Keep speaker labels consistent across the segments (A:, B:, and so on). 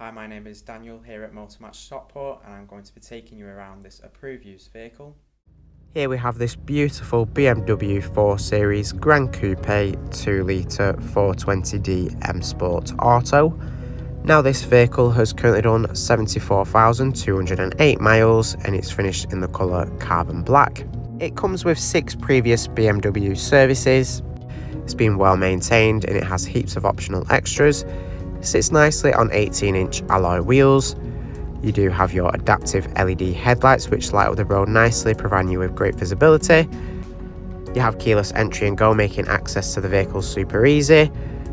A: Hi, my name is Daniel here at Motor Match Stockport, and I'm going to be taking you around this approved used vehicle.
B: Here we have this beautiful BMW 4 Series Gran Coupe 2-litre 420d M Sport Auto. Now this vehicle has currently done 74,208 miles and it's finished in the colour carbon black. It comes with 6 previous BMW services. It's been well maintained and it has heaps of optional extras. It sits nicely on 18-inch alloy wheels. You do have your adaptive LED headlights which light up the road nicely, providing you with great visibility. You have keyless entry and go, making access to the vehicle super easy.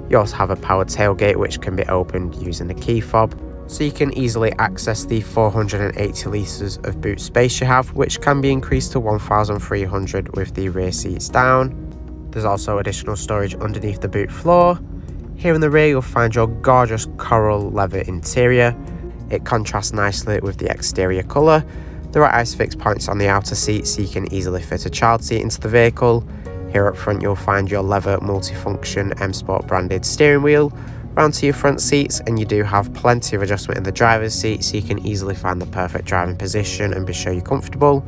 B: You also have a powered tailgate which can be opened using the key fob, so you can easily access the 480 litres of boot space you have, which can be increased to 1,300 with the rear seats down. There's also additional storage underneath the boot floor. Here in the rear you'll find your gorgeous coral leather interior. It contrasts nicely with the exterior colour. There are ISOFIX points on the outer seat so you can easily fit a child seat into the vehicle. Here up front you'll find your leather multifunction M Sport branded steering wheel. Round to your front seats, and you do have plenty of adjustment in the driver's seat so you can easily find the perfect driving position and be sure you're comfortable.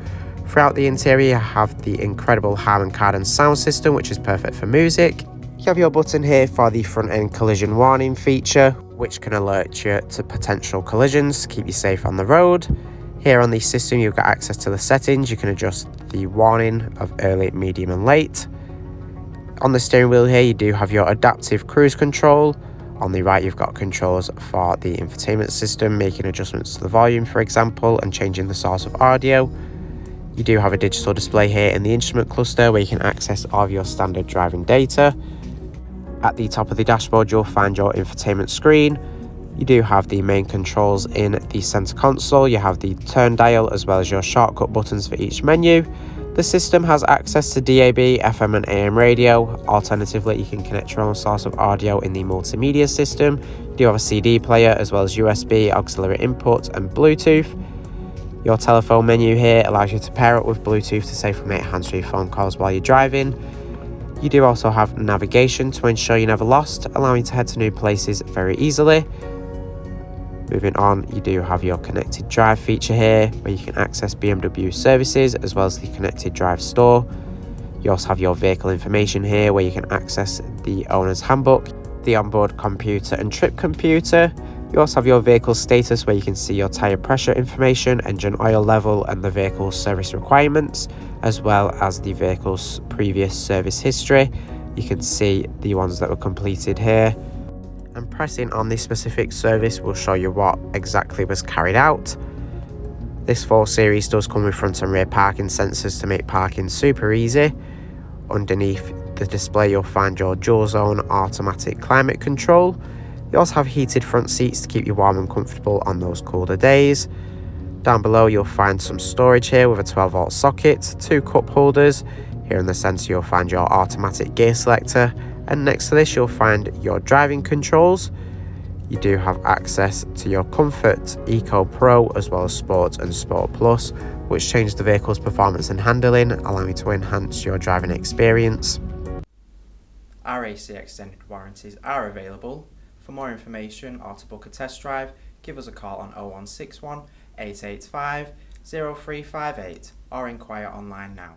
B: Throughout the interior you have the incredible Harman Kardon sound system which is perfect for music. You have your button here for the front end collision warning feature, which can alert you to potential collisions to keep you safe on the road. Here on the system you've got access to the settings. You can adjust the warning of early, medium and late. On the steering wheel here you do have your adaptive cruise control. On the right you've got controls for the infotainment system, making adjustments to the volume for example, and changing the source of audio. You do have a digital display here in the instrument cluster where you can access all of your standard driving data. At the top of the dashboard you'll find your infotainment screen. You do have the main controls in the center console. You have the turn dial as well as your shortcut buttons for each menu. The system has access to DAB, FM and AM radio. Alternatively, you can connect your own source of audio in the multimedia system. You do have a CD player as well as USB, auxiliary input and Bluetooth. Your telephone menu here allows you to pair up with Bluetooth to safely make hands-free phone calls while you're driving. You do also have navigation to ensure you're never lost, allowing you to head to new places very easily. Moving on, you do have your connected drive feature here where you can access BMW Services as well as the connected drive store. You also have your vehicle information here where you can access the owner's handbook, the onboard computer and trip computer. You also have your vehicle status where you can see your tyre pressure information, engine oil level and the vehicle's service requirements, as well as the vehicle's previous service history. You can see the ones that were completed here. And pressing on this specific service will show you what exactly was carried out. This 4 Series does come with front and rear parking sensors to make parking super easy. Underneath the display you'll find your dual zone automatic climate control. You also have heated front seats to keep you warm and comfortable on those colder days. Down below you'll find some storage here with a 12-volt socket, 2 cup holders. Here in the centre you'll find your automatic gear selector, and next to this you'll find your driving controls. You do have access to your Comfort, Eco Pro as well as Sport and Sport Plus, which change the vehicle's performance and handling, allowing you to enhance your driving experience.
A: Our AC extended warranties are available. For more information or to book a test drive, give us a call on 0161 885 0358 or inquire online now.